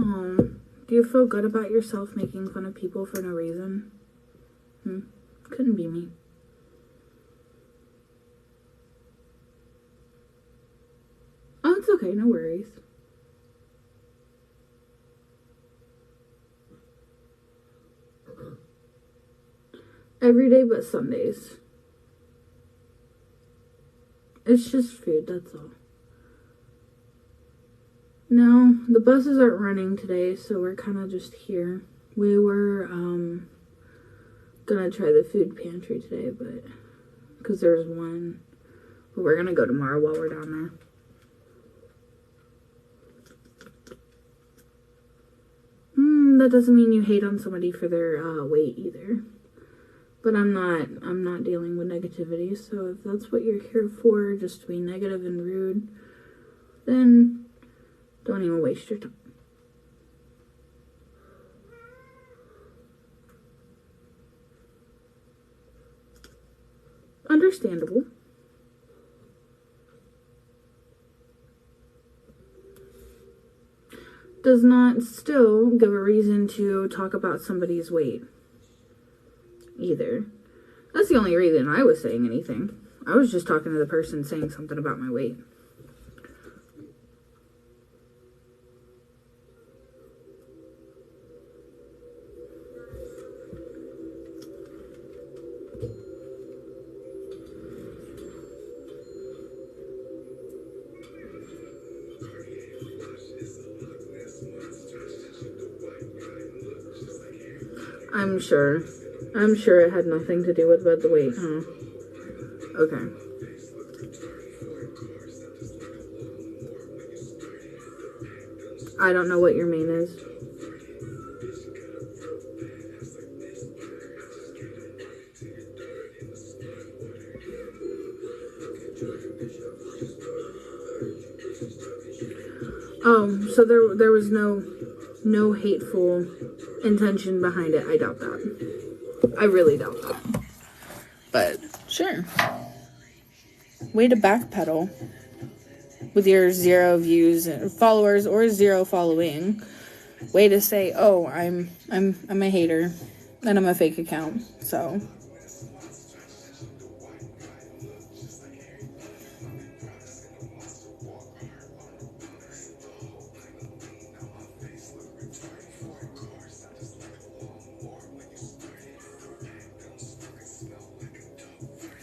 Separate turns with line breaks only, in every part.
Oh, do you feel good about yourself making fun of people for no reason? Couldn't be me. Oh, it's okay, no worries. Every day but Sundays. It's just food, that's all. No, the buses aren't running today, so we're kind of just here. We were gonna try the food pantry today, but because there's one, but we're gonna go tomorrow while we're down there. That doesn't mean you hate on somebody for their weight either. But I'm not dealing with negativity, so if that's what you're here for, just to be negative and rude, then don't even waste your time. Understandable. Does not still give a reason to talk about somebody's weight either. That's the only reason I was saying anything. I was just talking to the person saying something about my weight. I'm sure it had nothing to do with the weight, huh? Okay. I don't know what your main is. Oh, so there was no hateful intention behind it. I doubt that. I really doubt that. But sure. Way to backpedal with your 0 views and followers or 0 following. Way to say, "Oh, I'm a hater and I'm a fake account." So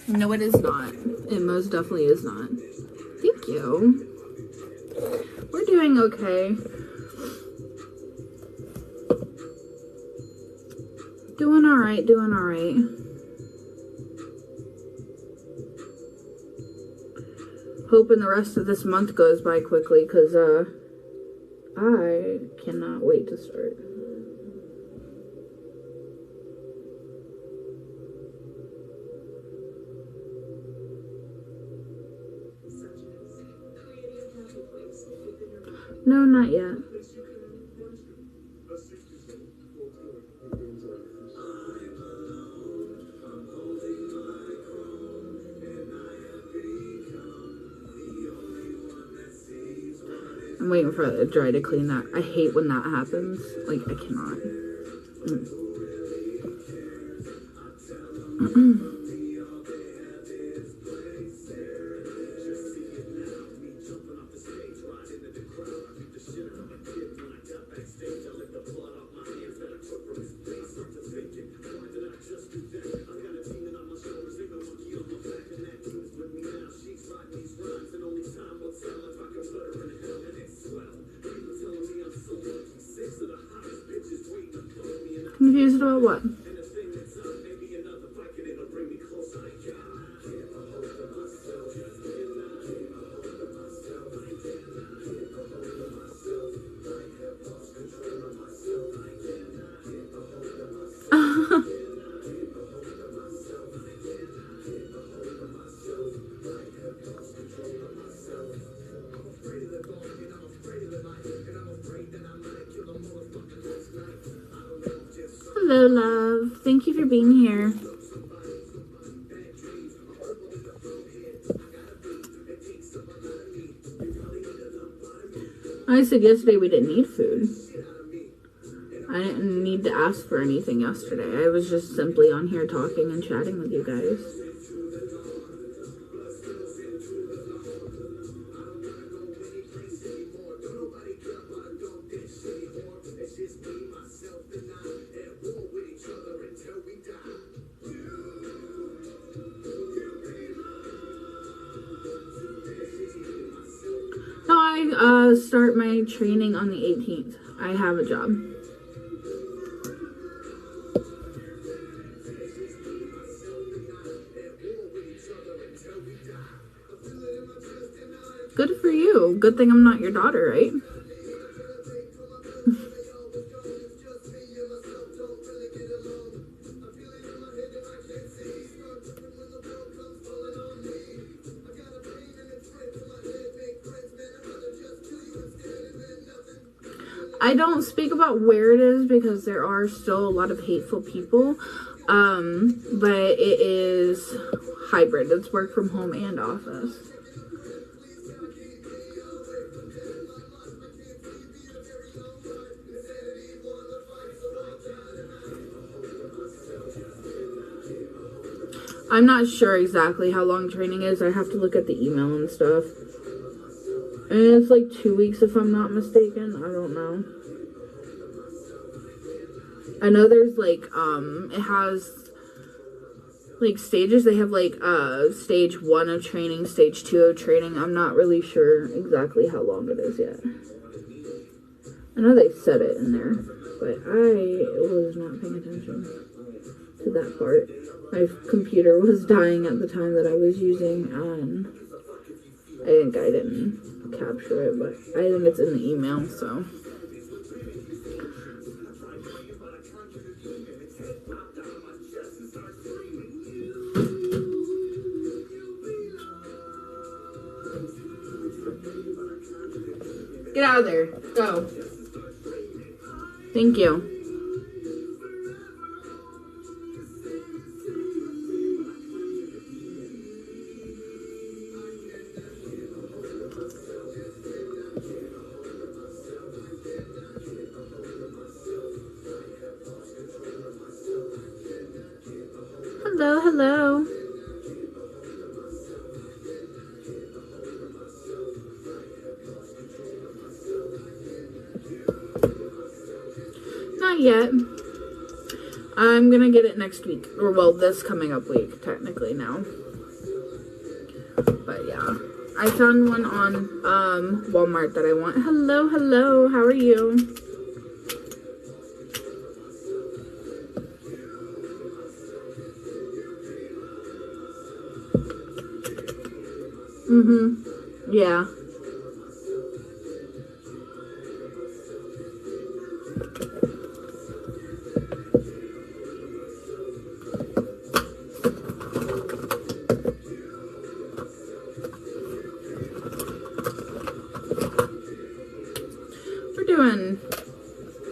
no, it is not. It most definitely is not. Thank you. We're doing okay. Doing alright, doing alright. Hoping the rest of this month goes by quickly, because, I cannot wait to start. No, not yet. I'm waiting for it dry to clean that. I hate when that happens. Like, I cannot. Confused about what? Hello, love. Thank you for being here. I said yesterday we didn't need food. I didn't need to ask for anything yesterday. I was just simply on here talking and chatting with you guys. No, I start my training on the 18th. I have a job. Good for you. Good thing I'm not your daughter, right? I don't speak about where it is because there are still a lot of hateful people, but it is hybrid. It's work from home and office. I'm not sure exactly how long training is. I have to look at the email and stuff. And it's like 2 weeks if I'm not mistaken. I don't know. I know there's like, it has like stages. They have like stage 1 of training, stage 2 of training. I'm not really sure exactly how long it is yet. I know they said it in there, but I was not paying attention to that part. My computer was dying at the time that I was using, and I didn't capture it, but I think it's in the email, so. Get out of there. Go. Thank you. Hello, hello. Not yet. I'm gonna get it next week. Or, well, this coming up week, technically now. But, yeah. I found one on, Walmart that I want. Hello, hello. How are you? Yeah.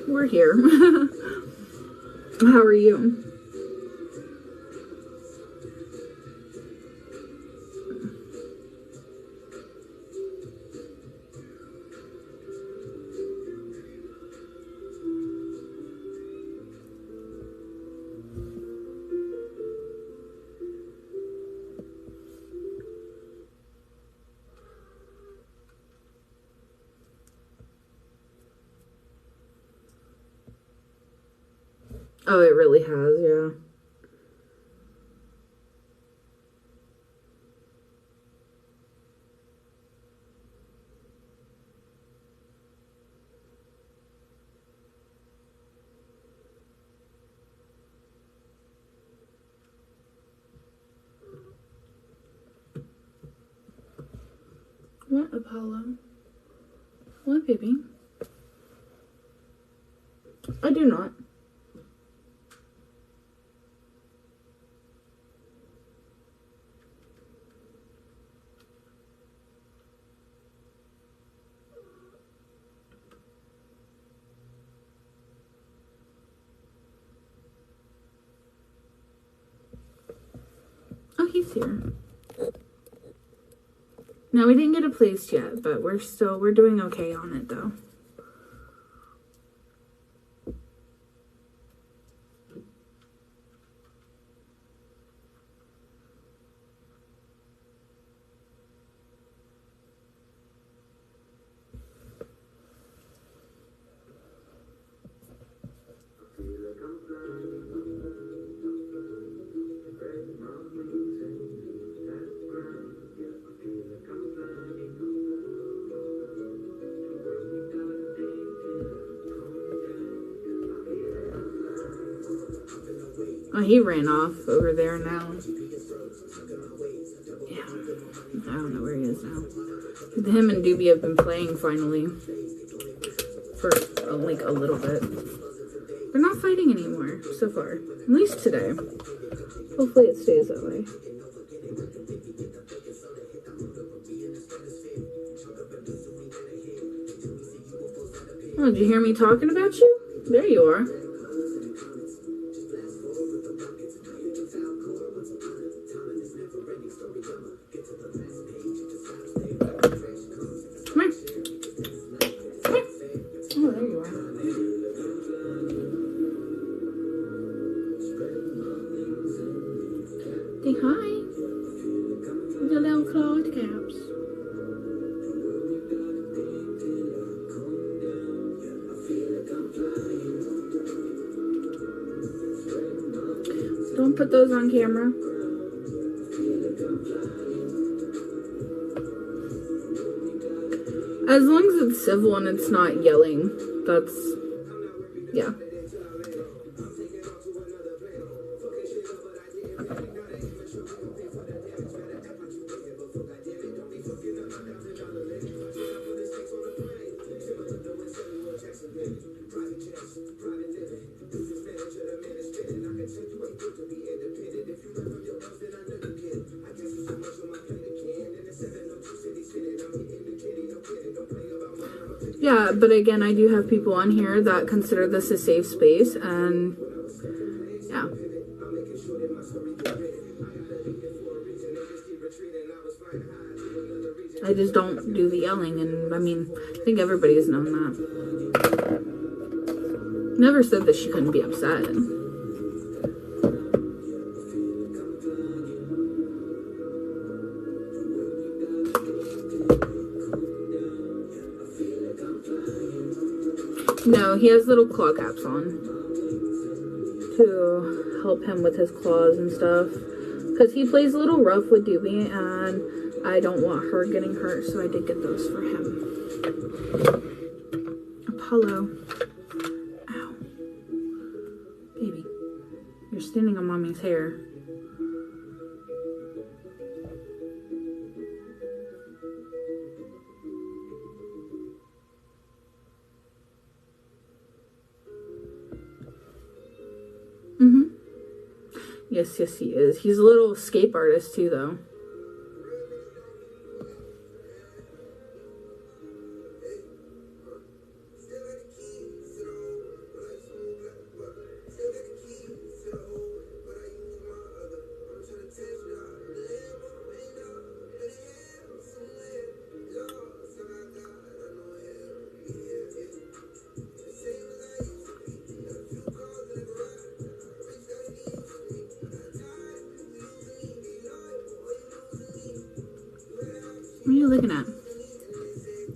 We're here. How are you? Oh, it really has, yeah. What, Apollo? What, baby? I do not. Oh, he's here. No, we didn't get a place yet, but we're doing okay on it, though. Oh, he ran off over there now. Yeah. I don't know where he is now. Him and Doobie have been playing finally. For like a little bit. They're not fighting anymore so far. At least today. Hopefully it stays that way. Oh, did you hear me talking about you? There you are. Hi, the little clawed caps. Don't put those on camera. As long as it's civil and it's not yelling, that's, yeah. Yeah, but again, I do have people on here that consider this a safe space, and yeah. I just don't do the yelling, and I mean, I think everybody's known that. Never said that she couldn't be upset. No, he has little claw caps on to help him with his claws and stuff. Because he plays a little rough with Doobie, and I don't want her getting hurt, so I did get those for him. Apollo. Ow. Baby, you're standing on mommy's hair. Yes, yes, he is. He's a little escape artist, too, though. What are you looking at?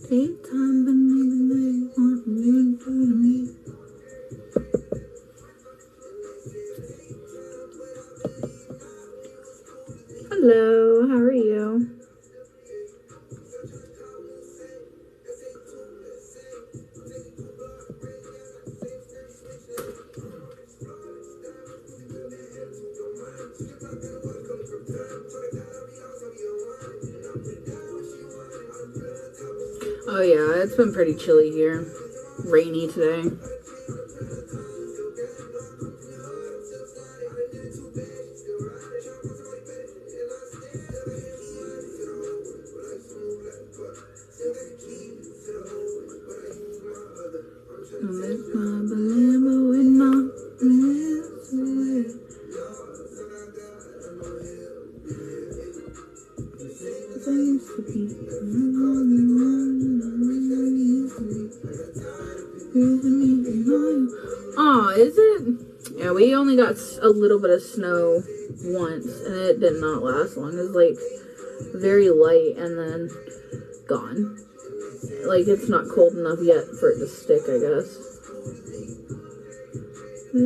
Take time, but maybe want you to me. Hello, how are you? Oh yeah, it's been pretty chilly here. Rainy today. Oh, is it? Yeah, we only got a little bit of snow once, and it did not last long. It was like very light and then gone. Like, it's not cold enough yet for it to stick, I guess. Take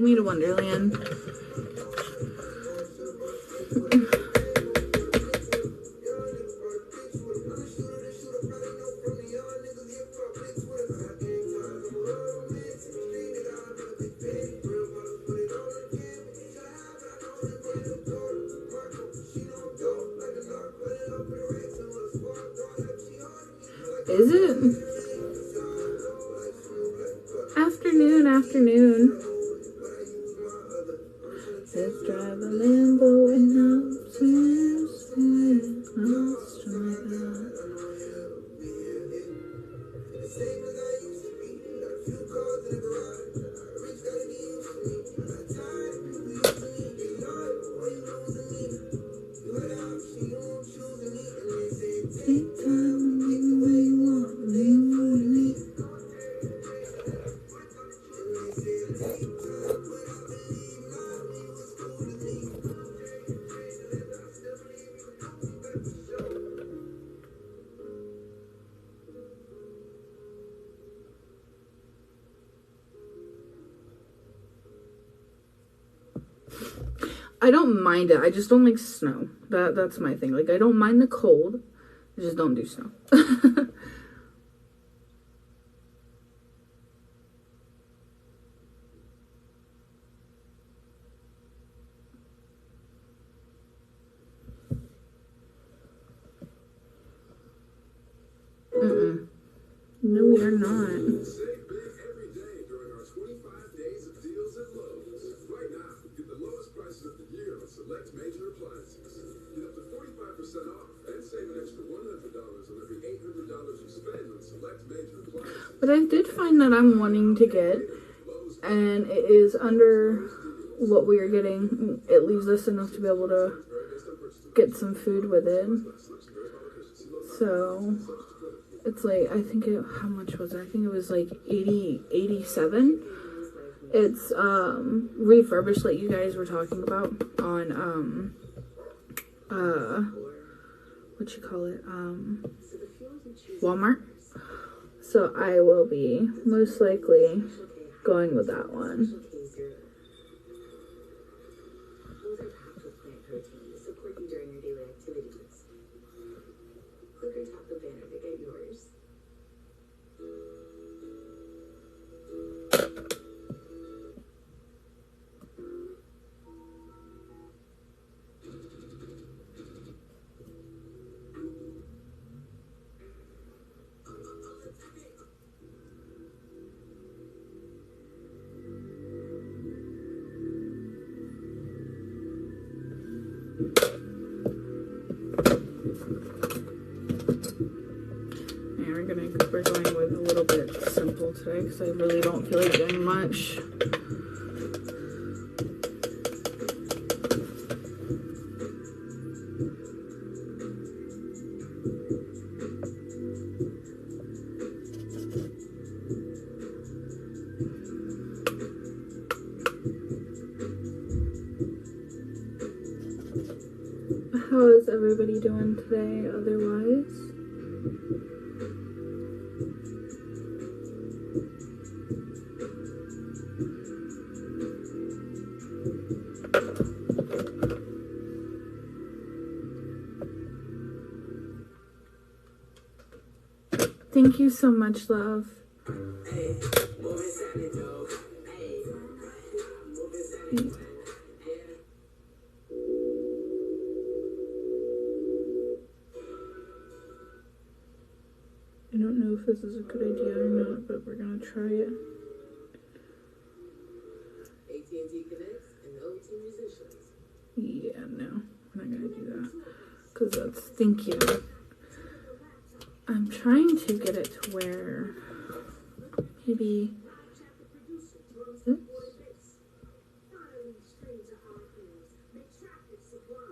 me to Wonderland. Is it? Afternoon. Let's drive a Lambo and I don't mind it. I just don't like snow. That's my thing. Like, I don't mind the cold. I just don't do snow. No, we are not.
Select major appliances. Get up to 45% off and save an extra $100 on every $800 you spend on select major appliances.
But I did find that I'm wanting to get, and it is under what we are getting. It leaves us enough to be able to get some food with it. So it's like, I think it, how much was it? I think it was like 87. It's refurbished, like you guys were talking about on what you call it, Walmart. So I will be most likely going with that one. We're going with a little bit simple today because I really don't feel like doing much. How is everybody doing today otherwise? Thank you so much, love. I don't know if this is a good idea or not, but we're gonna try it.
AT&T connects and OT musicians.
Yeah, no, we're not gonna do that. Cause that's, thank you. I'm trying to get it to where maybe this?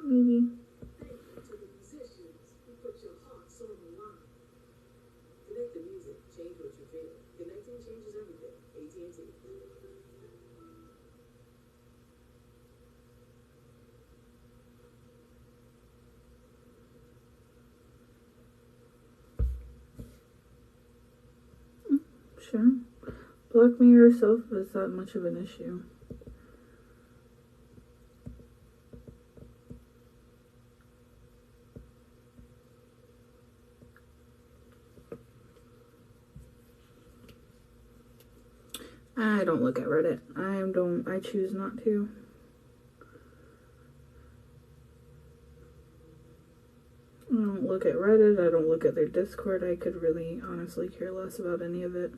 Maybe.
Connect the music, change what you feel. Connecting changes everything. AT&T.
Sure. Block me yourself if it's that much of an issue. I don't look at Reddit. I choose not to. I don't look at Reddit. I don't look at their Discord. I could really honestly care less about any of it.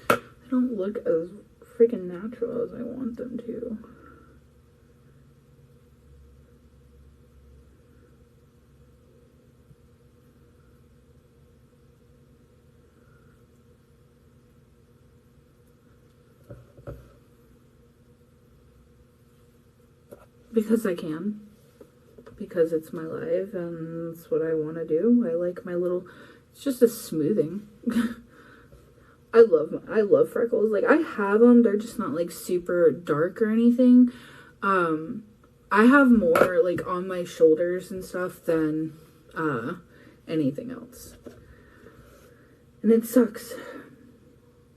They don't look as freaking natural as I want them to. Because I can. Because it's my life and it's what I want to do. I like my little... It's just a smoothing. I love freckles. Like, I have them. They're just not, like, super dark or anything. I have more, like, on my shoulders and stuff than anything else. And it sucks.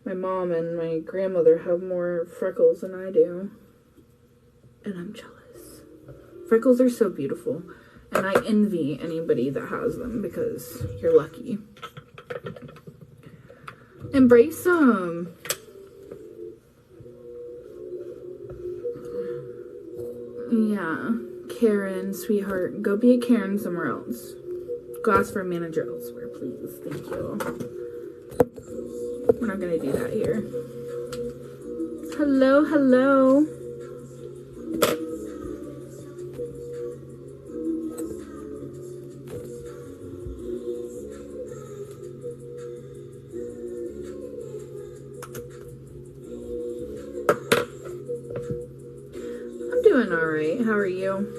My mom and my grandmother have more freckles than I do. And I'm jealous. Freckles are so beautiful. And I envy anybody that has them because you're lucky. Embrace them. Yeah. Karen, sweetheart. Go be a Karen somewhere else. Go ask for a manager elsewhere, please. Thank you. We're not gonna do that here. Hello, hello. I'm doing alright. How are you?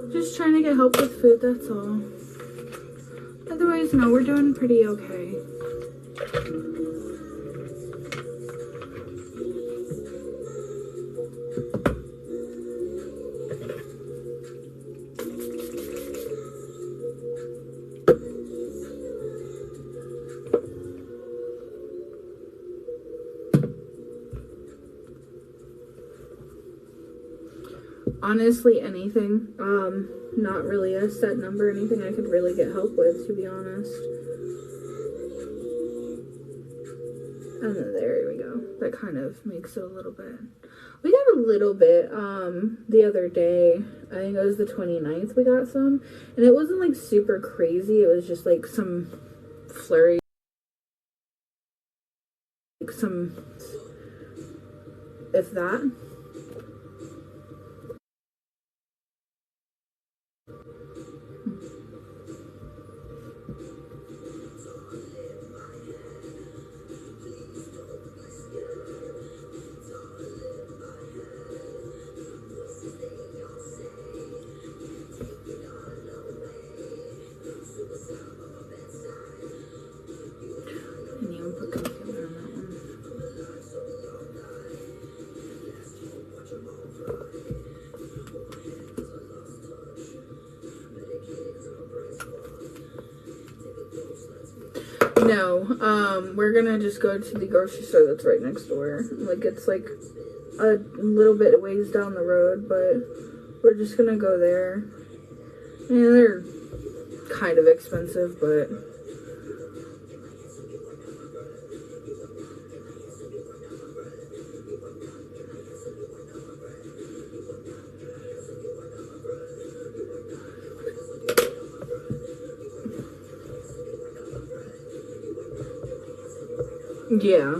Just trying to get help with food, that's all. Otherwise, no, we're doing pretty okay. Honestly, anything. Not really a set number, anything I could really get help with, to be honest. And then there we go. That kind of makes it a little bit. We got a little bit, the other day. I think it was the 29th we got some. And it wasn't, like, super crazy. It was just, like, some flurry. Like, some... If that. No, we're gonna just go to the grocery store that's right next door. Like, it's like a little bit ways down the road, but we're just gonna go there. Yeah, they're kind of expensive, but yeah.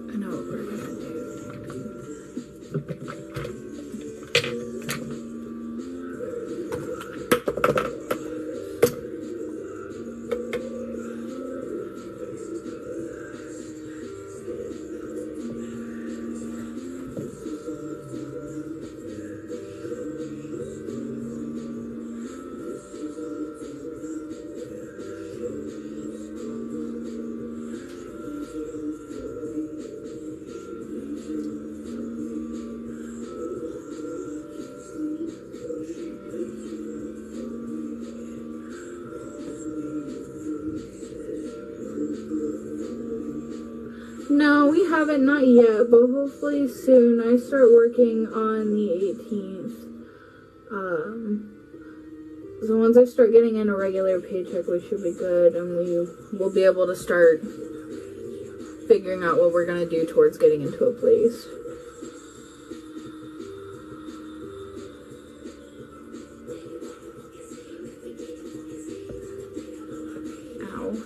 I know what we're gonna No, we haven't, not yet, but hopefully soon. I start working on the 18th. So once I start getting in a regular paycheck, we should be good, and we will be able to start figuring out what we're gonna do towards getting into a place. Ow.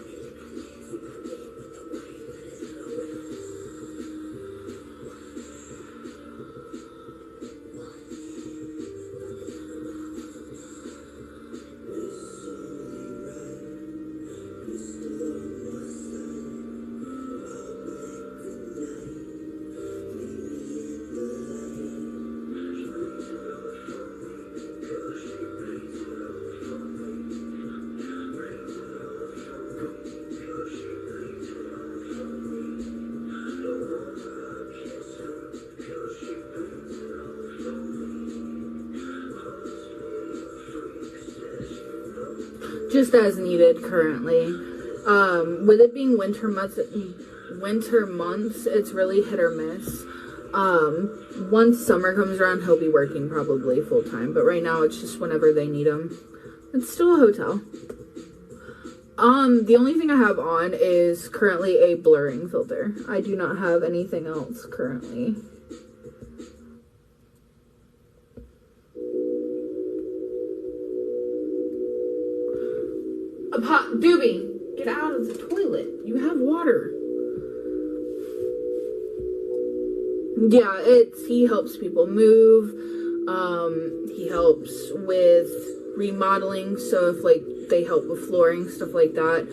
Just as needed currently. With it being winter months, it's really hit or miss. Once summer comes around, he'll be working probably full time, but right now it's just whenever they need him. It's still a hotel. The only thing I have on is currently a blurring filter. I do not have anything else currently. Doobie, get out of the toilet. You have water. Yeah, he helps people move. He helps with remodeling, so if like they help with flooring, stuff like that.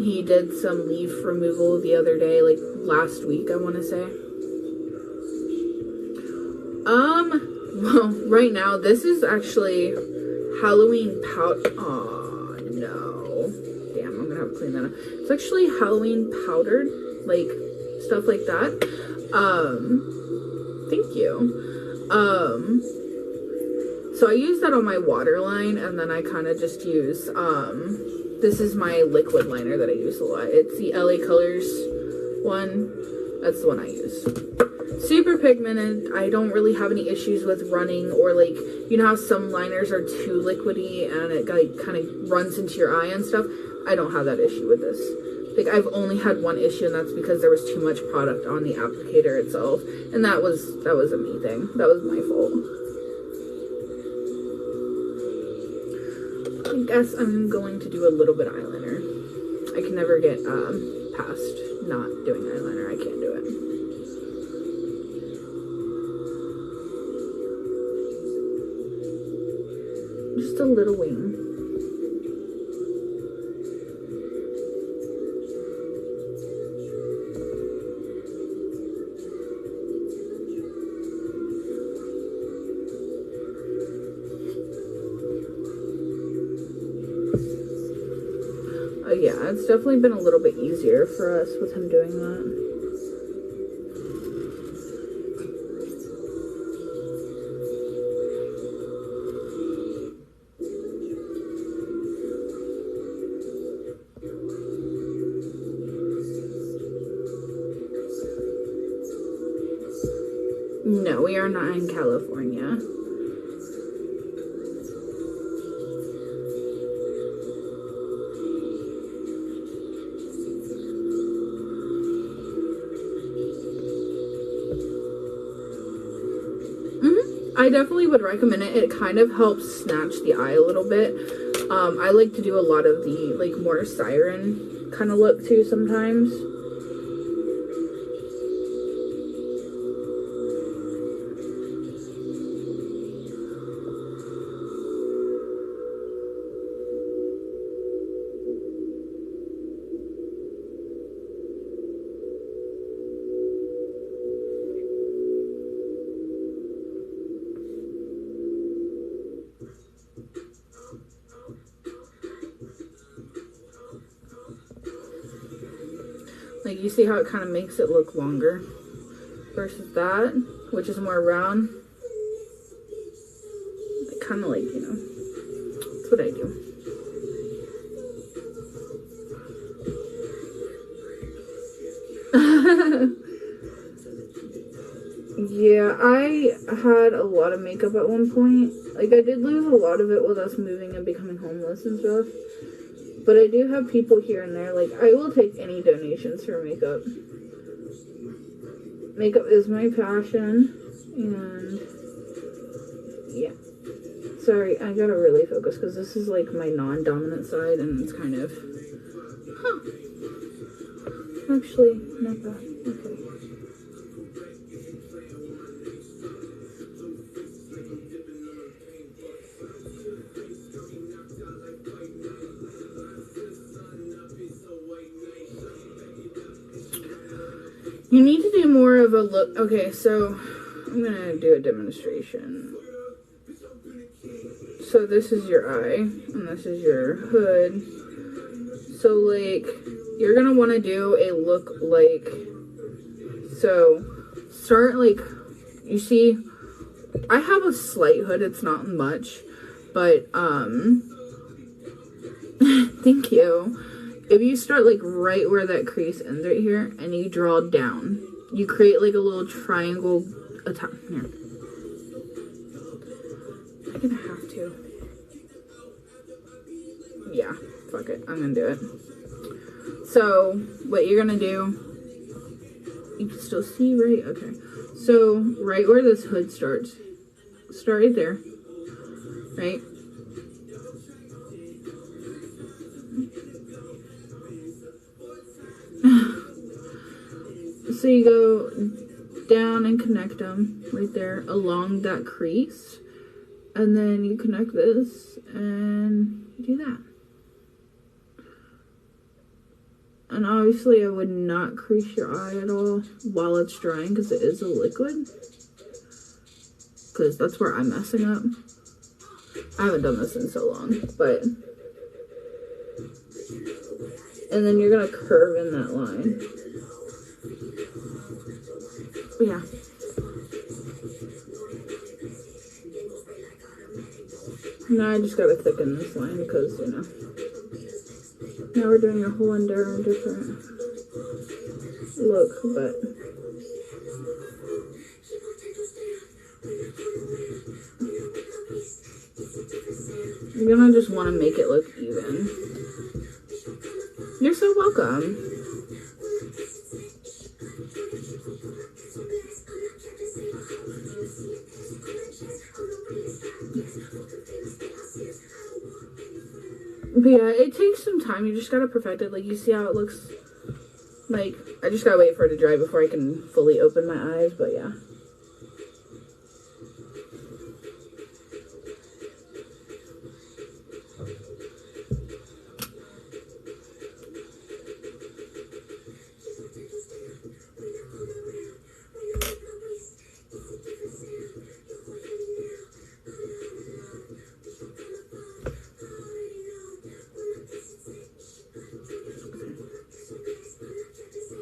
He did some leaf removal the other day, like last week, I want to say. Well, right now, this is actually Halloween powder. Oh, no. Damn, I'm gonna have to clean that up. It's actually Halloween powdered, like, stuff like that. Thank you. So I use that on my waterline, and then I kind of just use, this is my liquid liner that I use a lot. It's the LA Colors one. That's the one I use. Super pigmented. I don't really have any issues with running, or like, you know how some liners are too liquidy and it like kind of runs into your eye and stuff. I don't have that issue with this. Like, I've only had one issue, and that's because there was too much product on the applicator itself. And that was a me thing. That was my fault. I guess I'm going to do a little bit of eyeliner. I can never get past not doing eyeliner. I can't do it. Just a little wing. Yeah, it's definitely been a little bit easier for us with him doing that. No, we are not in California. I definitely would recommend it. It kind of helps snatch the eye a little bit. I like to do a lot of the, like, more siren kind of look, too, sometimes. Like, you see how it kind of makes it look longer versus that, which is more round. Kind of like, you know, that's what I do. Yeah, I had a lot of makeup at one point. Like, I did lose a lot of it with us moving and becoming homeless and stuff. But I do have people here and there. Like, I will take any donations for makeup. Makeup is my passion. And yeah. Sorry, I gotta really focus because this is like my non-dominant side and it's kind of... Actually, not bad. Okay. You need to do more of a look. Okay, so I'm gonna do a demonstration. So this is your eye, and this is your hood. So, like, you're gonna want to do a look like, so start, like, you see, I have a slight hood, it's not much, but, thank you. If you start, like, right where that crease ends right here, and you draw down, you create, like, a little triangle here. I'm gonna have to. Yeah, fuck it. I'm gonna do it. So, what you're gonna do, you can still see, right? Okay. So, right where this hood starts, start right there, right? So you go down and connect them right there along that crease. And then you connect this and do that. And obviously I would not crease your eye at all while it's drying because it is a liquid. Because that's where I'm messing up. I haven't done this in so long, but... And then you're going to curve in that line. Yeah. Now I just gotta thicken this line because, you know, now we're doing a whole different look, but you're gonna just want to make it look even. You're so welcome. But yeah, it takes some time. You just gotta perfect it. Like, you see how it looks? Like, I just gotta wait for it to dry before I can fully open my eyes, but yeah.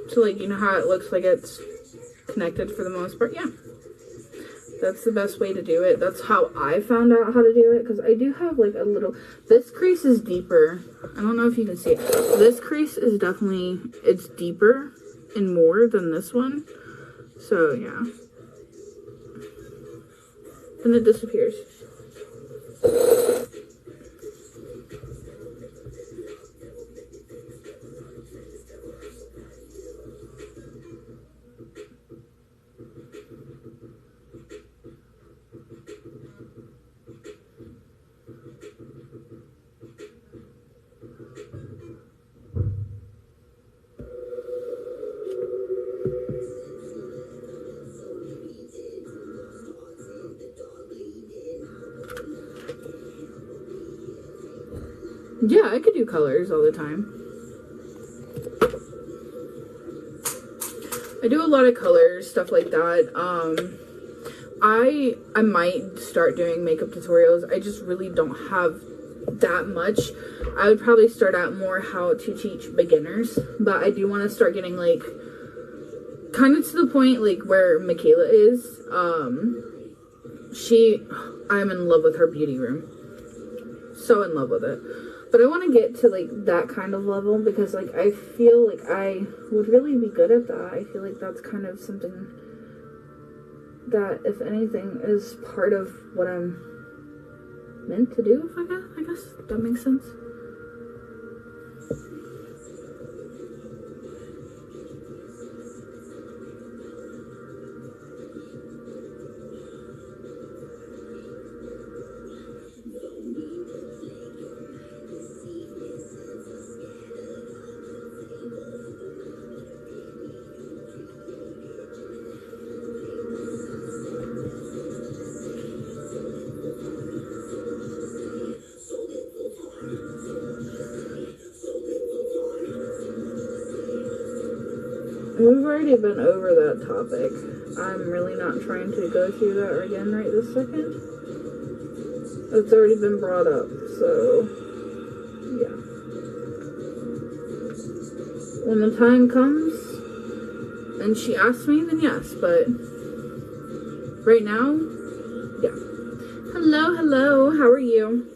So, like, you know how it looks like it's connected for the most part? Yeah. That's the best way to do it. That's how I found out how to do it, because I do have, like, a little... This crease is deeper. I don't know if you can see it. This crease is definitely... It's deeper and more than this one. So, yeah. And it disappears. Yeah, I could do colors all the time. I do a lot of colors, stuff like that. I might start doing makeup tutorials. I just really don't have that much. I would probably start out more how to teach beginners, but I do want to start getting, like, kind of to the point, like, where Michaela is. I'm in love with her beauty room. So in love with it. But I want to get to, like, that kind of level, because, like, I feel like I would really be good at that. I feel like that's kind of something that, if anything, is part of what I'm meant to do, I guess that makes sense. We've already been over that topic. I'm really not trying to go through that again right this second. It's already been brought up, so yeah. When the time comes and she asks me, then yes, but right now, yeah. Hello, how are you?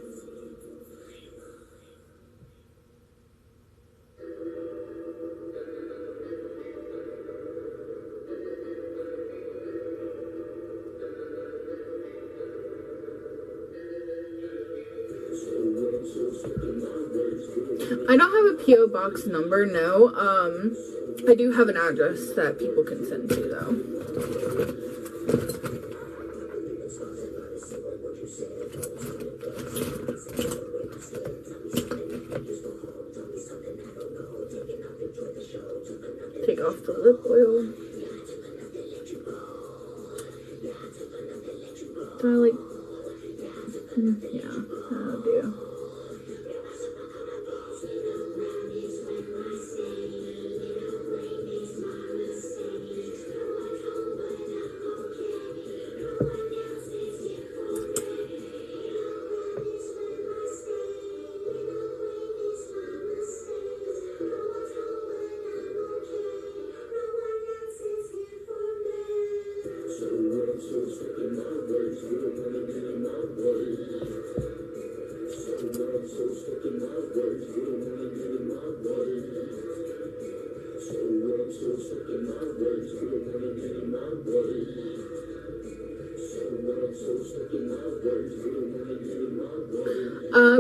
I don't have a P.O. box number, no. I do have an address that people can send to, though. Take off the lip oil. Do I, like... Yeah, that'll do.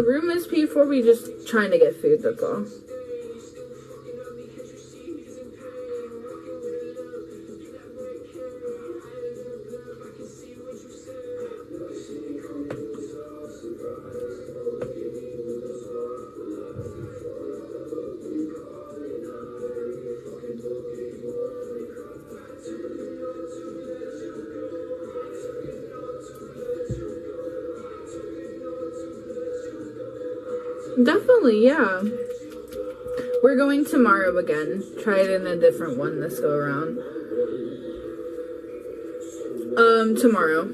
Room is paid for. We just trying to get food, that's all. Definitely, yeah. We're going tomorrow again. Try it in a different one this go around. Tomorrow.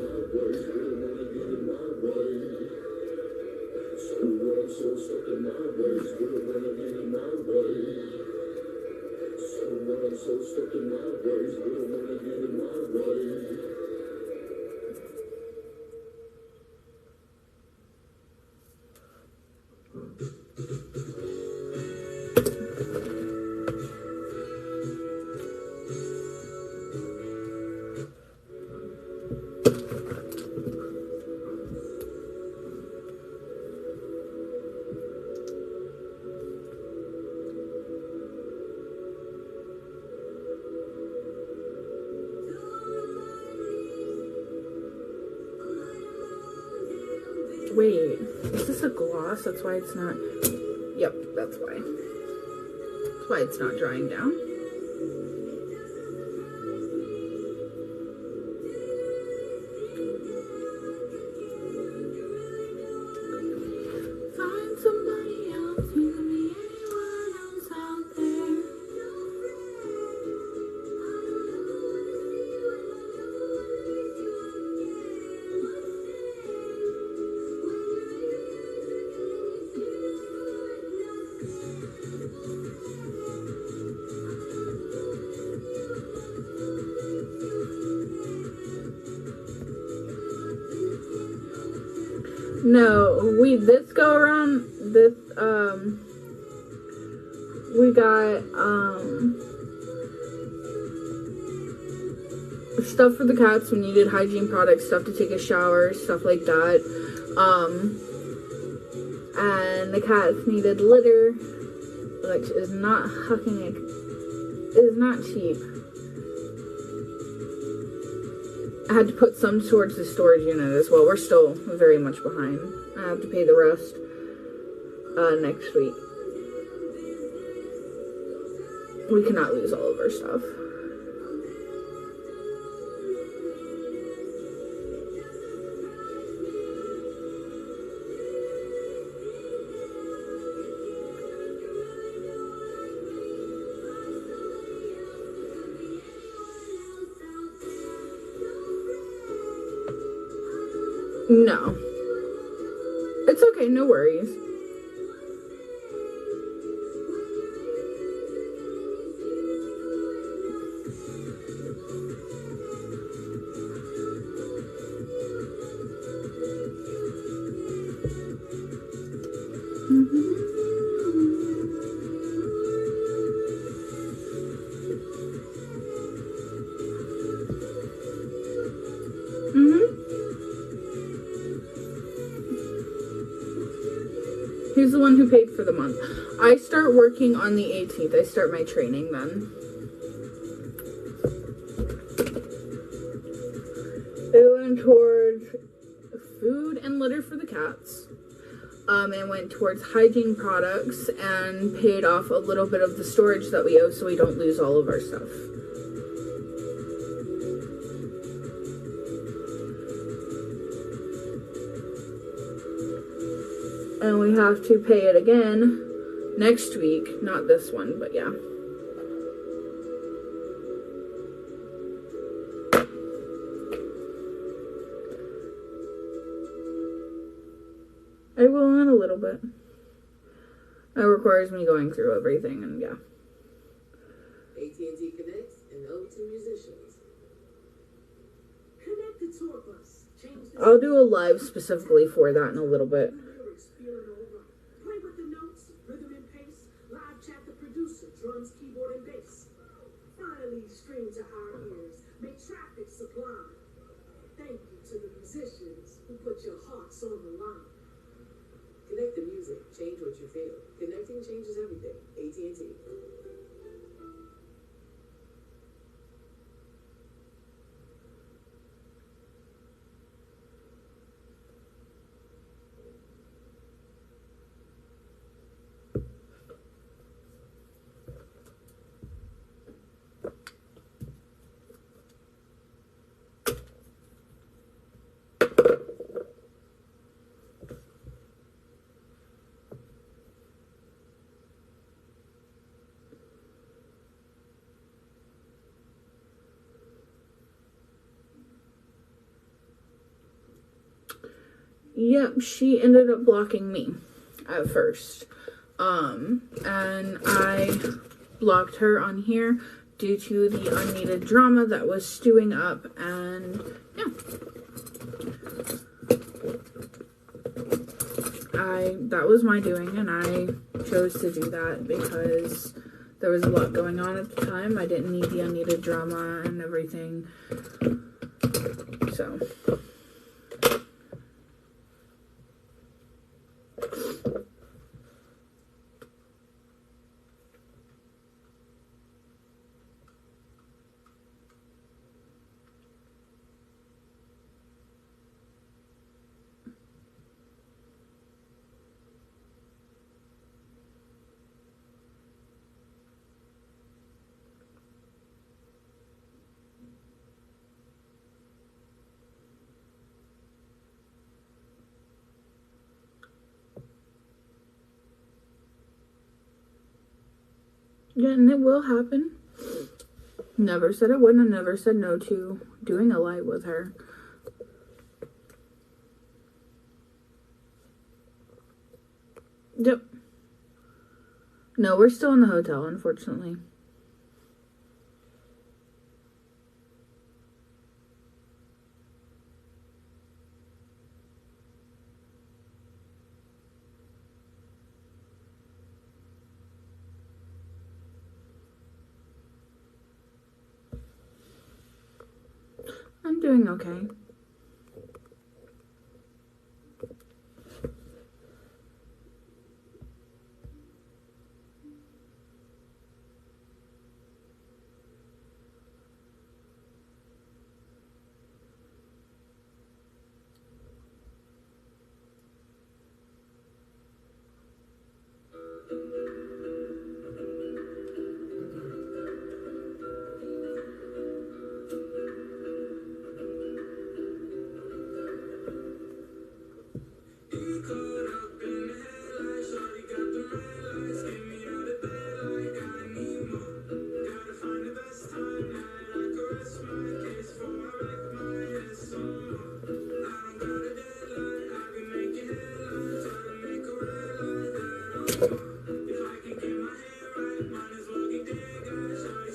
Wait, is this a gloss? That's why it's not... Yep, that's why. That's why it's not drying down. Find somebody else, you can be anyone else out there. No, this go around, we got, stuff for the cats. We needed hygiene products, stuff to take a shower, stuff like that. And the cats needed litter, which is not is not cheap. I had to put some towards the storage unit as well. We're still very much behind. I have to pay the rest next week. We cannot lose all of our stuff. No. It's okay, no worries. He's the one who paid for the month. I start working on the 18th. I start my training then. It went towards food and litter for the cats. It went towards hygiene products and paid off a little bit of the storage that we owe so we don't lose all of our stuff. And we have to pay it again next week. Not this one, but yeah. I will in a little bit. It requires me going through everything, and yeah.
AT&T connects and ode to musicians. Connect the tour bus.
I'll do a live specifically for that in a little bit.
Play with the notes, rhythm and pace. Live chat the producer, drums, keyboard, and bass. Finally stream to our ears. Make traffic sublime. Thank you to the musicians who put your hearts on the line. Connect the music, change what you feel. Connecting changes everything. AT&T.
Yep, she ended up blocking me at first. And I blocked her on here due to the unneeded drama that was stewing up, and yeah. That was my doing, and I chose to do that because there was a lot going on at the time. I didn't need the unneeded drama and everything. So. Yeah, and it will happen. Never said it wouldn't, and never said no to doing a live with her. Yep. No, we're still in the hotel, unfortunately. I'm doing okay.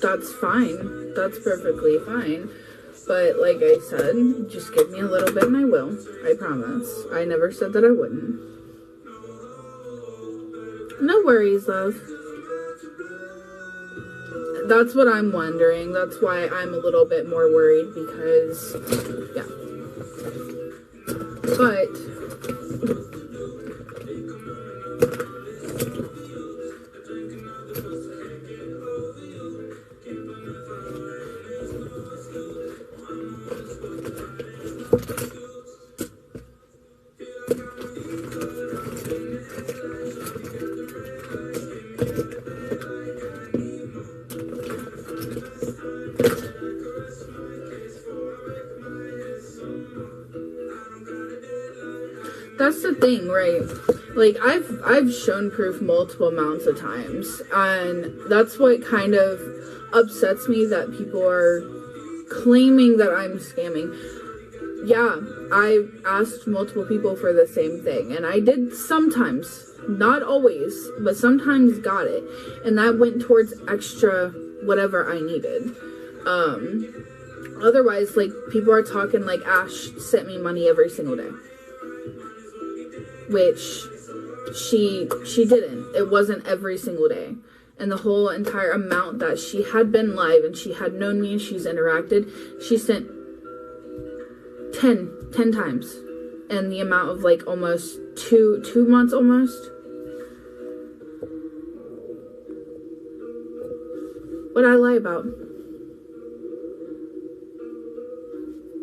That's fine. That's perfectly fine. But like I said, just give me a little bit and I will. I promise. I never said that I wouldn't. No worries, love. That's what I'm wondering. That's why I'm a little bit more worried because, yeah. But that's the thing, right? Like, I've shown proof multiple amounts of times, and that's what kind of upsets me, that people are claiming that I'm scamming. Yeah, I asked multiple people for the same thing, and I did sometimes, not always, but sometimes got it, and that went towards extra whatever I needed. Otherwise, like, people are talking like Ash sent me money every single day. Which she didn't. It wasn't every single day. And the whole entire amount that she had been live and she had known me and she's interacted, she sent 10 times. And the amount of like almost two months almost. What'd I lie about?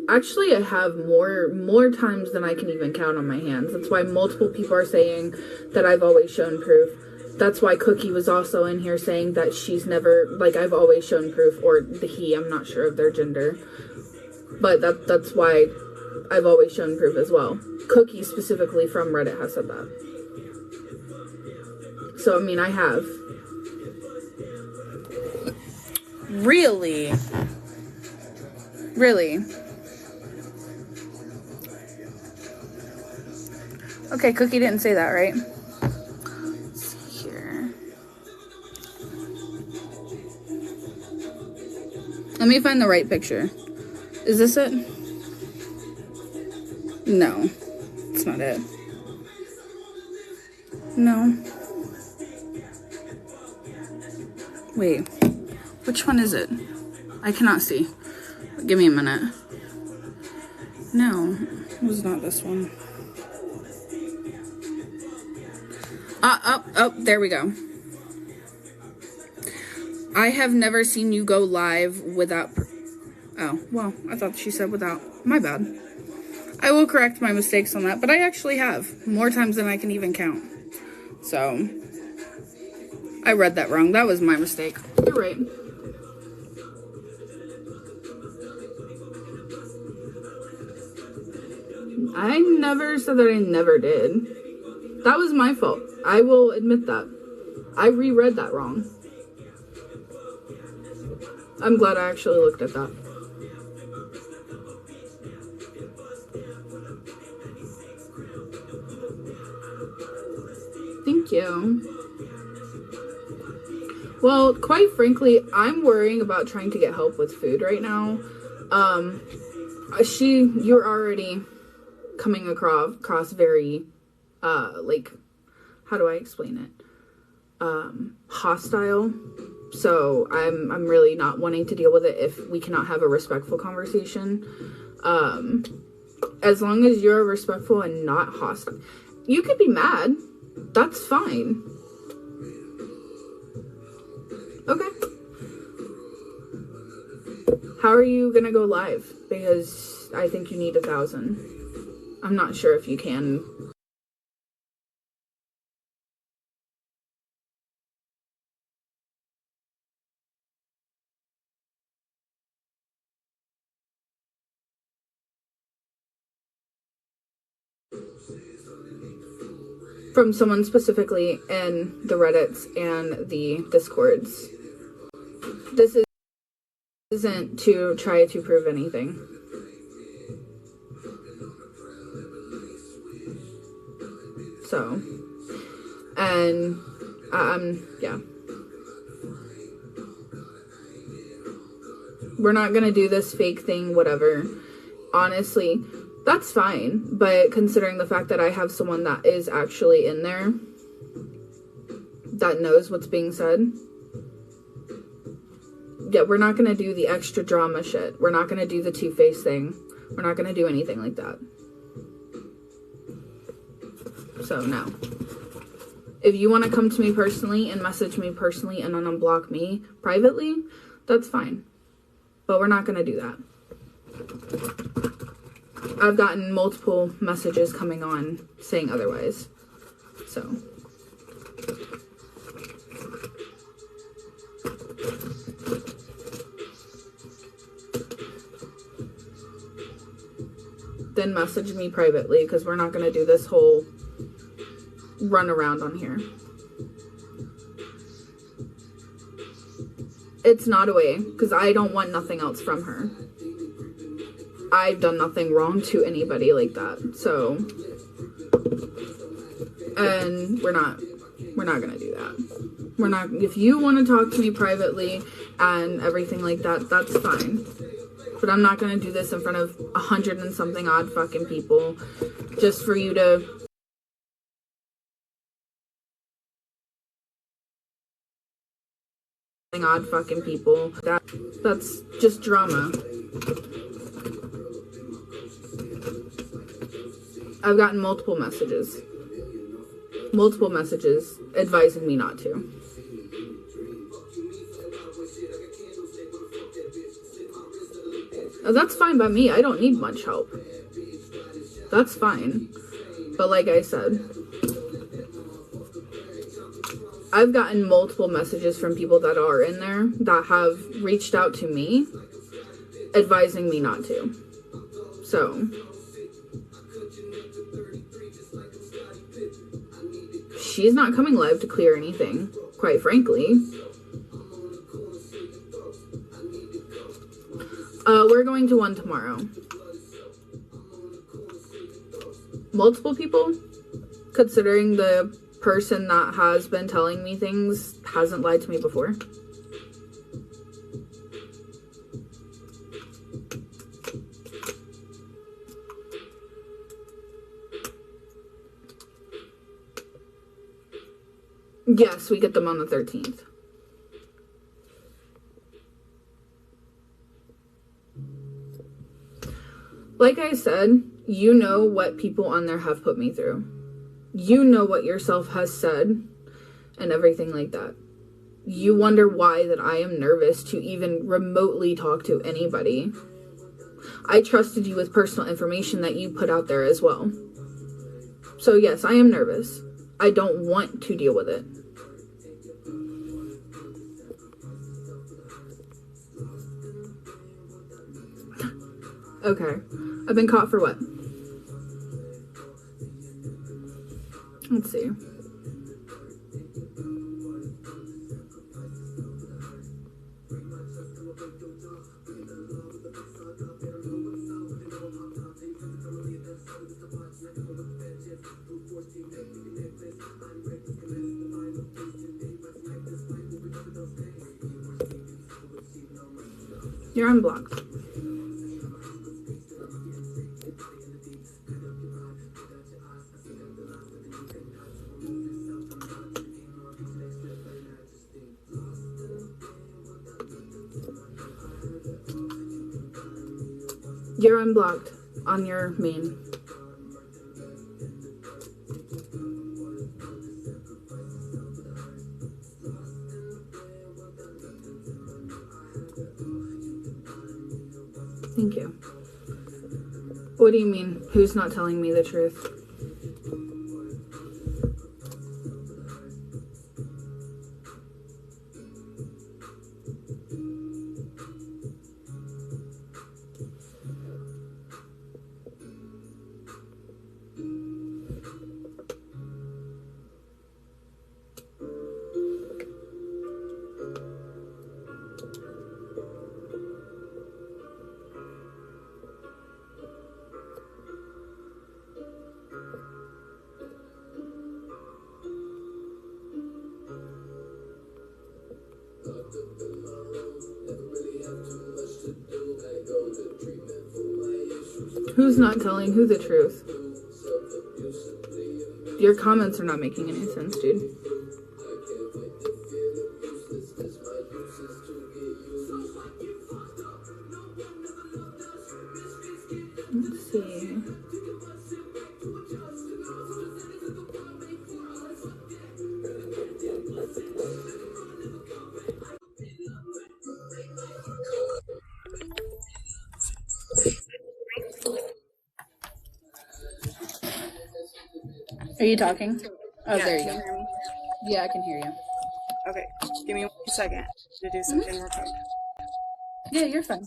Actually, I have more times than I can even count on my hands. That's why multiple people are saying that I've always shown proof. That's why Cookie was also in here saying that she's never, like, I've always shown proof, or the he, I'm not sure of their gender. But that's why I've always shown proof as well. Cookie specifically from Reddit has said that. So, I mean, I have. Really? Okay, Cookie didn't say that, right? Let's see here. Let me find the right picture. Is this it? No, it's not it. No. Wait, which one is it? I cannot see. Give me a minute. No, it was not this one. Oh, there we go. I have never seen you go live without... Oh, well, I thought she said without. My bad. I will correct my mistakes on that, but I actually have. More times than I can even count. So, I read that wrong. That was my mistake. You're right. I never said that I never did. That was my fault. I will admit that. I reread that wrong. I'm glad I actually looked at that. Thank you. Well, quite frankly, I'm worrying about trying to get help with food right now. You're already coming across very, like, how do I explain it? Hostile. So I'm really not wanting to deal with it if we cannot have a respectful conversation. As long as you're respectful and not hostile. You could be mad. That's fine. Okay. How are you gonna go live? Because I think you need 1,000. I'm not sure if you can. From someone specifically in the Reddits and the Discords. This isn't to try to prove anything. So, and yeah. We're not gonna do this fake thing, whatever. Honestly, that's fine, but considering the fact that I have someone that is actually in there that knows what's being said, yeah, we're not gonna do the extra drama shit. We're not gonna do the two-face thing. We're not gonna do anything like that. So, no. If you want to come to me personally and message me personally and then unblock me privately, that's fine. But we're not gonna do that. I've gotten multiple messages coming on saying otherwise. So. Then message me privately because we're not going to do this whole run around on here. It's not a way because I don't want nothing else from her. I've done nothing wrong to anybody like that. So, and we're not going to do that. We're not, if you want to talk to me privately and everything like that, that's fine. But I'm not going to do this in front of 100 and something odd fucking people just for you to odd fucking people. That's just drama. I've gotten multiple messages advising me not to. That's fine by me. I don't need much help. That's fine. But like I said, I've gotten multiple messages from people that are in there that have reached out to me advising me not to. So, she's not coming live to clear anything, quite frankly. We're going to one tomorrow. Multiple people? considering the person that has been telling me things hasn't lied to me before. Yes, we get them on the 13th. Like I said, you know what people on there have put me through. You know what yourself has said and everything like that. You wonder why that I am nervous to even remotely talk to anybody. I trusted you with personal information that you put out there as well. So yes, I am nervous. I don't want to deal with it. Okay. I've been caught for what? Let's see. You're unblocked. You're unblocked on your main. Thank you. What do you mean? Who's not telling me the truth? Who's not telling who the truth? Your comments are not making any sense, dude. Let's see. Are you talking? Oh,
Yeah,
there you
can
go.
hear me?
Yeah, I can hear you.
Okay, give me 1 second to do something real quick.
Yeah, you're fine.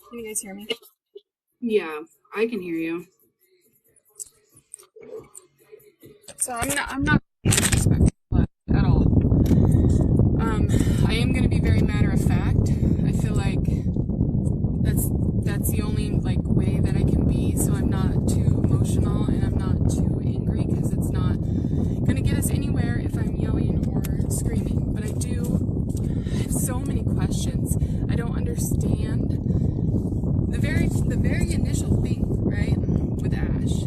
Can you guys hear me?
Yeah, I can hear you.
So I'm not disrespectful at all. I am gonna be very matter of fact. I feel like that's the only like way that I can be, so I'm not too emotional and I'm not too angry, because so many questions. I don't understand the very initial thing, right? With Ash,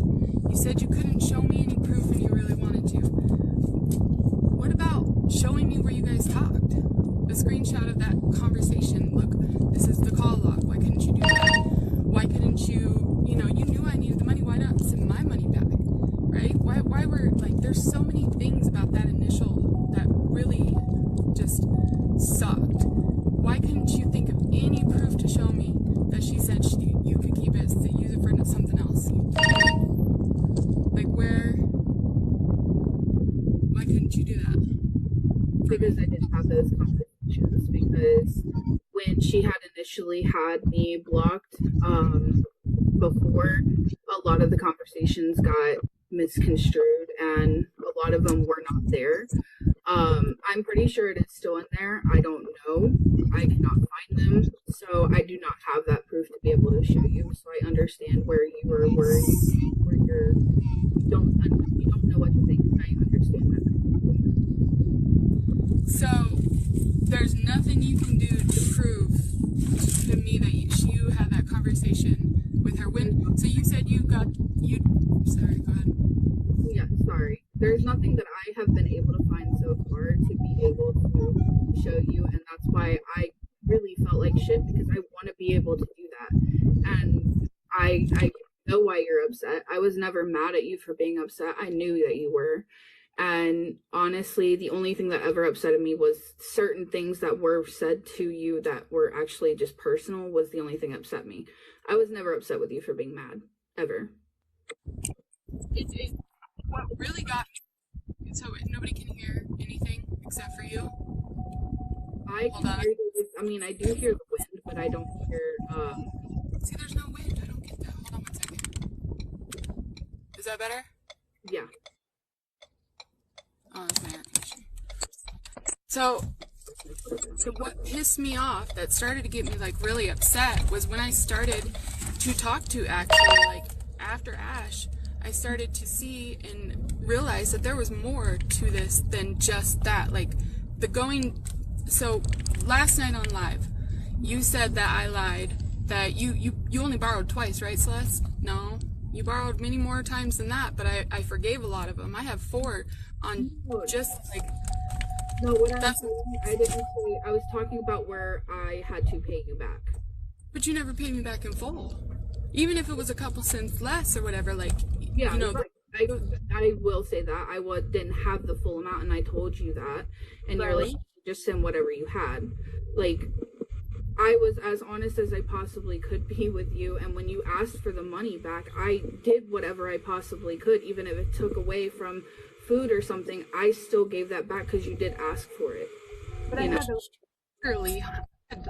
you said you couldn't show me any proof and you really wanted to. What about showing me where you guys talked? A screenshot of that conversation. Look, this is the call log. Why couldn't you do that? Why couldn't you, you knew I needed the money. Why not send my money back? Right? Why were, like, there's so many things about that initial that really just sucked. Why couldn't you think of any proof to show me that she said you could keep it to use it for something else? Like, why couldn't you do that?
Because I didn't have those conversations, because when she had initially had me blocked, before, a lot of the conversations got misconstrued and a lot of them were not there. I'm pretty sure it is still in there. I don't know. I cannot find them. So I do not have that proof to be able to show you. So I understand where you were worried, where you don't know what to think. I understand that.
So there's nothing you can do to prove to me that you had that conversation with her. So you said sorry, go ahead.
Yeah, sorry. There's nothing that I have been able to find so far to be able to show you, and that's why I really felt like shit, because I want to be able to do that. And I know why you're upset. I was never mad at you for being upset. I knew that you were. And honestly, the only thing that ever upset me was certain things that were said to you that were actually just personal was the only thing that upset me. I was never upset with you for being mad, ever.
What really got me, so nobody can hear anything except for you?
I can hear you. I mean, I do hear the wind, but I don't hear,
See, there's no wind. I don't get that. Hold on 1 second. Is that better?
Yeah.
Oh, that's my air conditioning. So what pissed me off, that started to get me, like, really upset, was when I started to talk to, actually, like, after Ash, I started to see and realize that there was more to this than just that. Like, so last night on live, you said that I lied, that you only borrowed twice, right, Celeste? No, you borrowed many more times than that, but I forgave a lot of them. I have 4 on just, like...
No, what I didn't say, I was talking about where I had to pay you back.
But you never paid me back in full. Even if it was a couple cents less or whatever, like,
yeah, right. I will say that. I didn't have the full amount, and I told you that. And you're like, just send whatever you had. Like, I was as honest as I possibly could be with you, and when you asked for the money back, I did whatever I possibly could, even if it took away from food or something. I still gave that back because you did ask for it.
But I had to literally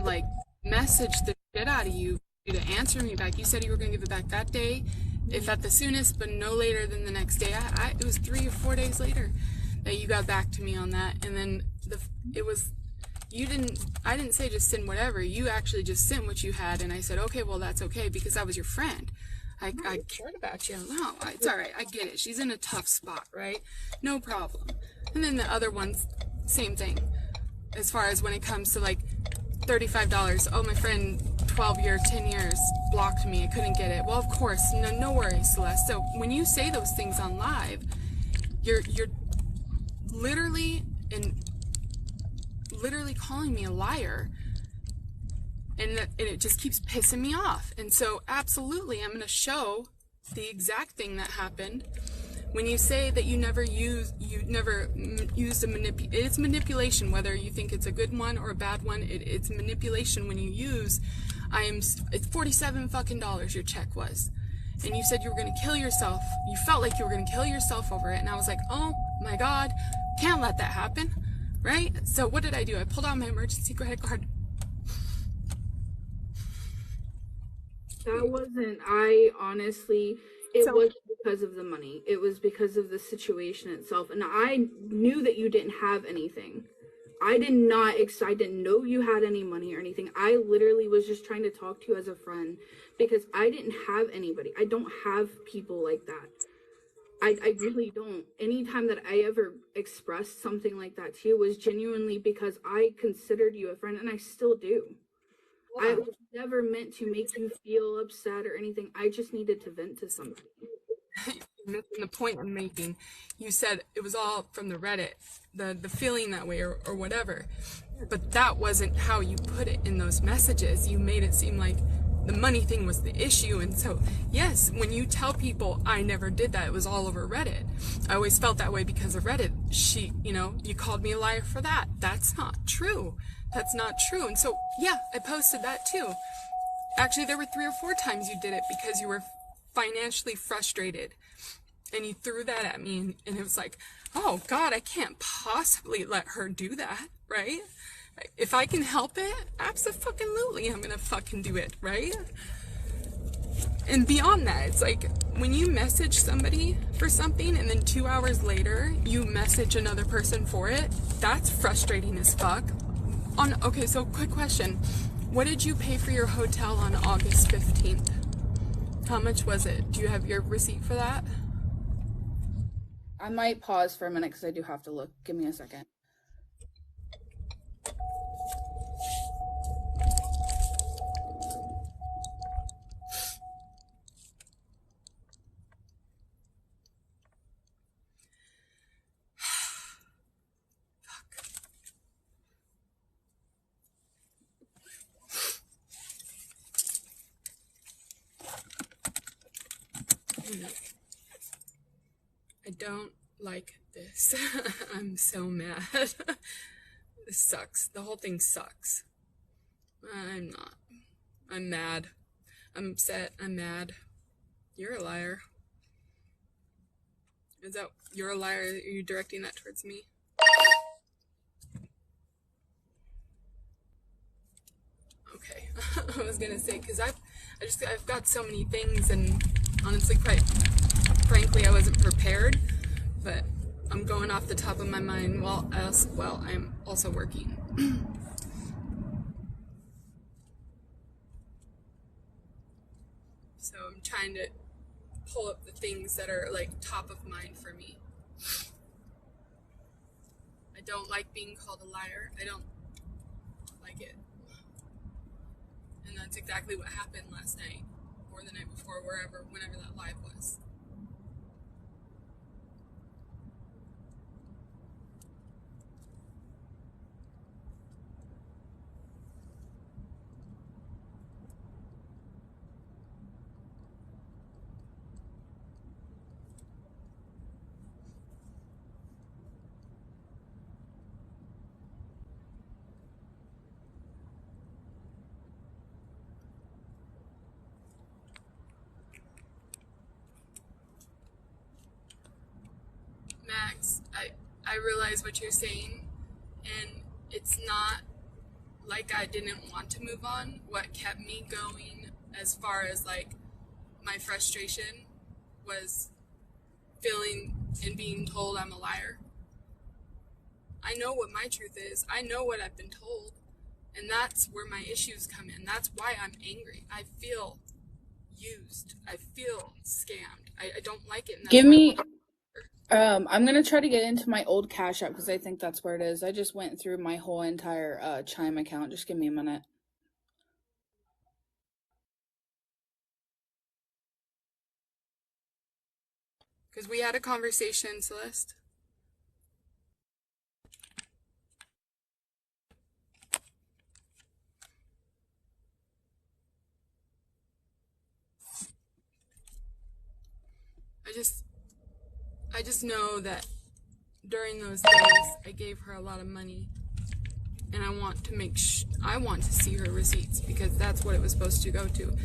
like message the shit out of you to answer me back. You said you were going to give it back that day, if at the soonest, but no later than the next day. It was 3 or 4 days later that you got back to me on that, and then I didn't say just send whatever. You actually just sent what you had, and I said, okay, well, that's okay, because I was your friend. I cared about you. No, it's all right. I get it. She's in a tough spot, right? No problem. And then the other ones, same thing. As far as when it comes to, like, $35. Oh, my friend, 12 years, 10 years, blocked me. I couldn't get it. Well, of course, no worries, Celeste. So when you say those things on live, you're literally calling me a liar. And it just keeps pissing me off. And so, absolutely, I'm going to show the exact thing that happened. When you say that you never used it's manipulation, whether you think it's a good one or a bad one. It's manipulation when you use. It's $47 fucking your check was, and you said you were going to kill yourself. You felt like you were going to kill yourself over it, and I was like, oh my God, can't let that happen, right? So what did I do? I pulled out my emergency credit card.
That wasn't, I honestly, wasn't because of the money. It was because of the situation itself. And I knew that you didn't have anything. I didn't know you had any money or anything. I literally was just trying to talk to you as a friend because I didn't have anybody. I don't have people like that. I really don't. Anytime that I ever expressed something like that to you was genuinely because I considered you a friend, and I still do. I was never meant to make you feel upset or anything. I just needed to vent to somebody.
You're missing the point I'm making. You said it was all from the Reddit, the feeling that way or whatever. But that wasn't how you put it in those messages. You made it seem like the money thing was the issue. And so, yes, when you tell people I never did that, it was all over Reddit. I always felt that way because of Reddit. You called me a liar for that. That's not true. That's not true. And so, yeah, I posted that too. Actually, there were 3 or 4 times you did it because you were financially frustrated. And you threw that at me, and it was like, oh God, I can't possibly let her do that, right? If I can help it, abso-fucking-lutely, I'm gonna fucking do it, right? And beyond that, it's like, when you message somebody for something, and then 2 hours later, you message another person for it, that's frustrating as fuck. Okay, so quick question. What did you pay for your hotel on August 15th? How much was it? Do you have your receipt for that?
I might pause for a minute because I do have to look. Give me a second.
I don't like this. I'm so mad. This sucks. The whole thing sucks. I'm not. I'm mad. I'm upset. I'm mad. You're a liar. Is that you're a liar? Are you directing that towards me? Okay. I was gonna say, because I've got so many things, and honestly, quite frankly, I wasn't prepared, but I'm going off the top of my mind while I'm also working. So I'm trying to pull up the things that are like top of mind for me. I don't like being called a liar. I don't like it. And that's exactly what happened last night, or the night before, whenever that live was. Max, I realize what you're saying, and it's not like I didn't want to move on. What kept me going as far as like my frustration was feeling and being told I'm a liar. I know what my truth is. I know what I've been told, and that's where my issues come in. That's why I'm angry. I feel used. I feel scammed. I don't like it.
Give me... I'm gonna try to get into my old Cash App because I think that's where it is. I just went through my whole entire Chime account. Just give me a minute.
Because we had a conversation, Celeste. I just know that during those days, I gave her a lot of money, and I want to see her receipts because that's what it was supposed to go to.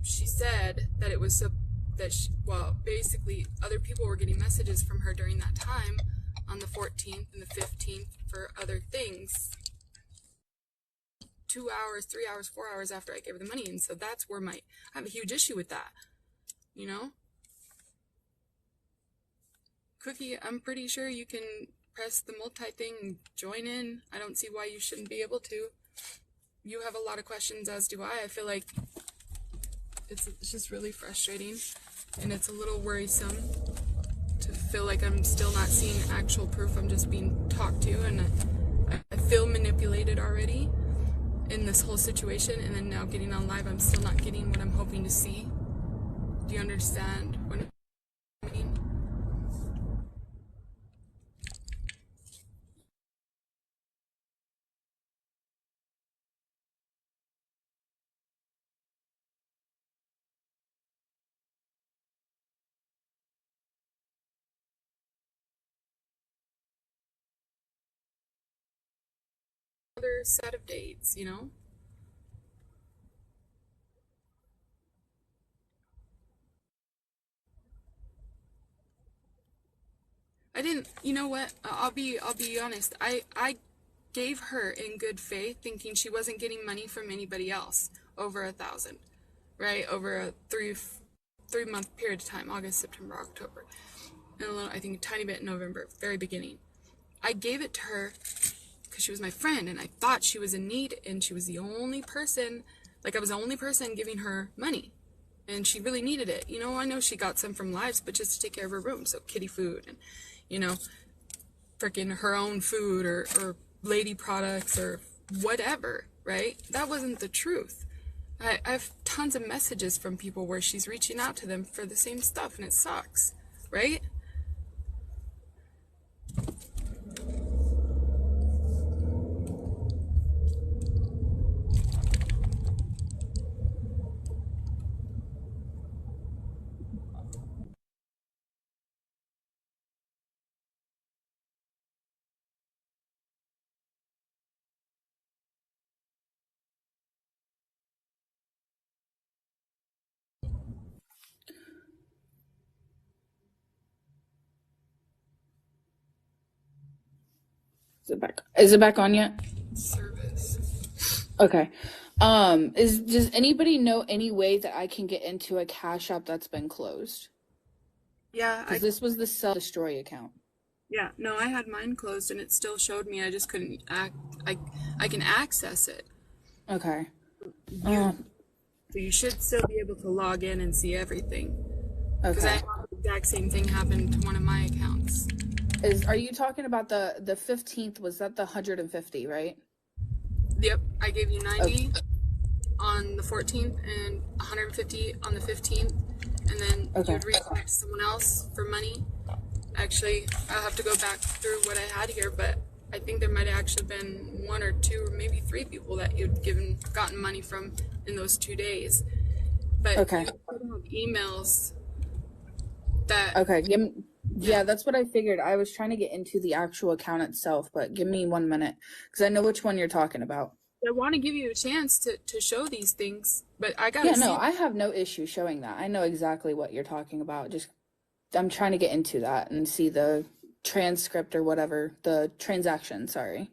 She said that it was basically other people were getting messages from her during that time on the 14th and the 15th for other things. 2 hours, 3 hours, 4 hours after I gave her the money, and so that's where I have a huge issue with that, you know? Cookie, I'm pretty sure you can press the multi thing and join in. I don't see why you shouldn't be able to. You have a lot of questions, as do I. I feel like it's just really frustrating. And it's a little worrisome to feel like I'm still not seeing actual proof. I'm just being talked to, and I feel manipulated already in this whole situation. And then now getting on live, I'm still not getting what I'm hoping to see. Do you understand what I mean? Other set of dates, you know? I didn't, you know what? I'll be honest. I gave her in good faith, thinking she wasn't getting money from anybody else over 1,000, right? Over a three-month period of time, August, September, October, and a little, I think a tiny bit in November, very beginning. I gave it to her because she was my friend, and I thought she was in need, and she was the only person, like I was the only person giving her money, and she really needed it. You know, I know she got some from Lives, but just to take care of her room, so kitty food, and, you know, freaking her own food, or lady products, or whatever, right? That wasn't the truth. I have tons of messages from people where she's reaching out to them for the same stuff, and it sucks, right?
Is it back on yet?
Service.
Okay. Does anybody know any way that I can get into a Cash App that's been closed?
Yeah,
Because this was the Sell Destroy account.
yeah, no, I had mine closed and it still showed me. I just couldn't I can access it.
Okay.
So you should still be able to log in and see everything. Because I
Okay.
had the exact same thing happen to one of my accounts.
Are you talking about the 15th? Was that the 150, right?
Yep, I gave you 90 on the 14th and 150 on the 15th, and then
Okay.
you'd reach out to someone else for money. Actually, I'll have to go back through what I had here, but I think there might have actually been 1 or 2 or maybe 3 people that you'd gotten money from in those 2 days. But
Okay.
you could have emails that
Okay. Yeah, that's what I figured. I was trying to get into the actual account itself, but give me 1 minute because I know which one you're talking about.
I want to give you a chance to show these things, but I gotta
Yeah,
see.
no, I have no issue showing that. I know exactly what you're talking about. Just I'm trying to get into that and see the transcript or whatever, the transaction, sorry.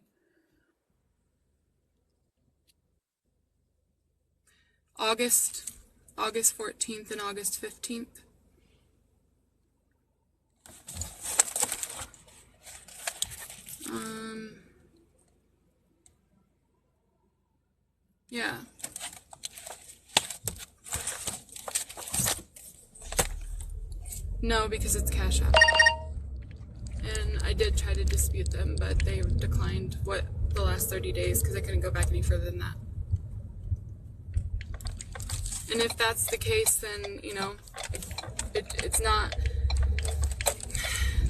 August 14th and August 15th. Yeah. No, because it's Cash App. And I did try to dispute them, but they declined the last 30 days because I couldn't go back any further than that. And if that's the case, then, you know, it's not,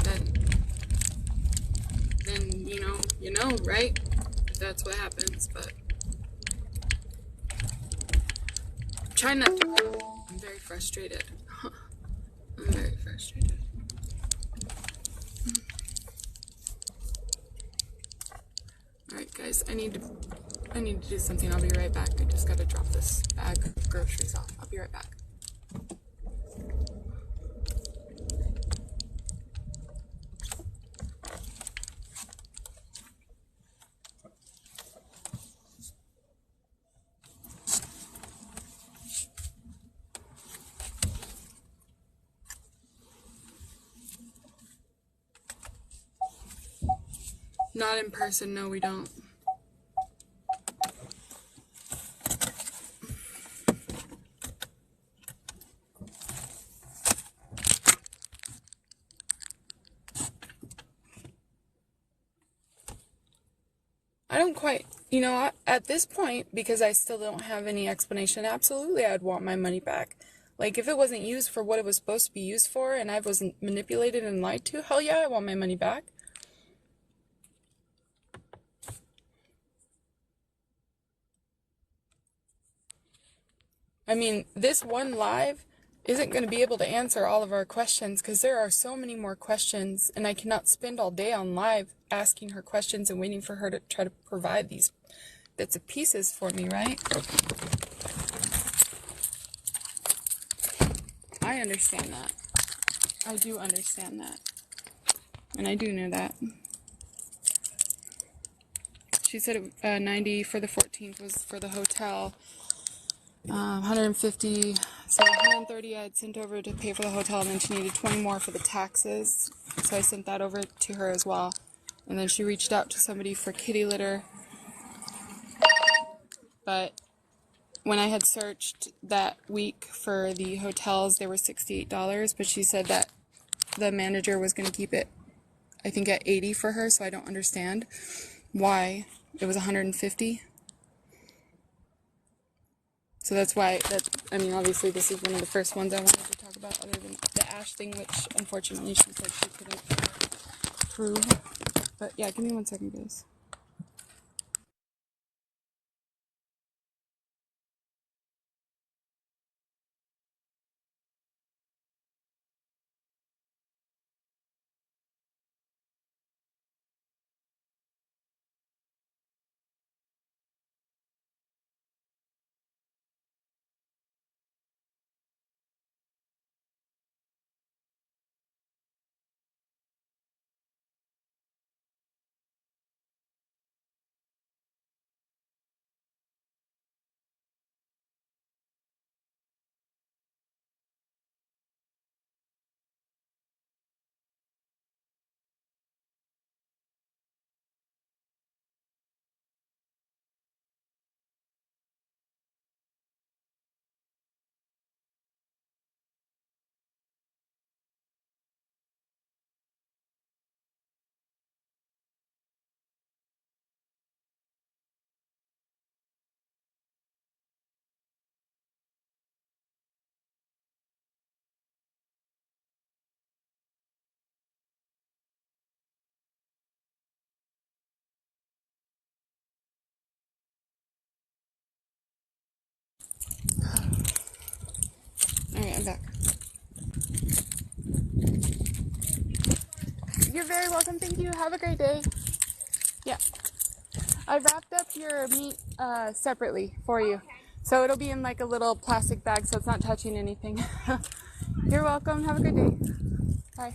then you know, right? That's what happens, but try not to. I'm very frustrated. I'm very frustrated. Alright guys, I need to do something. I'll be right back. I just gotta drop this bag of groceries off. I'll be right back. Not in person, no we don't. I don't quite, you know, at this point, because I still don't have any explanation, absolutely I'd want my money back. Like, if it wasn't used for what it was supposed to be used for, and I wasn't manipulated and lied to, hell yeah, I want my money back. I mean, this one live isn't going to be able to answer all of our questions, because there are so many more questions, and I cannot spend all day on live asking her questions and waiting for her to try to provide these bits and pieces for me, right? I understand that. I do understand that. And I do know that. She said 90 for the 14th was for the hotel. 150, so 130 I had sent over to pay for the hotel, and then she needed 20 more for the taxes, so I sent that over to her as well. And then she reached out to somebody for kitty litter, but when I had searched that week for the hotels, they were $68, but she said that the manager was going to keep it, I think, at 80 for her, so I don't understand why it was 150. So that's why, I mean, obviously this is one of the first ones I wanted to talk about, other than the ash thing, which unfortunately she said she couldn't prove. But yeah, give me 1 second, guys. Alright, I'm back. You're very welcome, thank you. Have a great day. Yeah. I wrapped up your meat separately for you. So it'll be in like a little plastic bag, so it's not touching anything. You're welcome. Have a good day. Bye.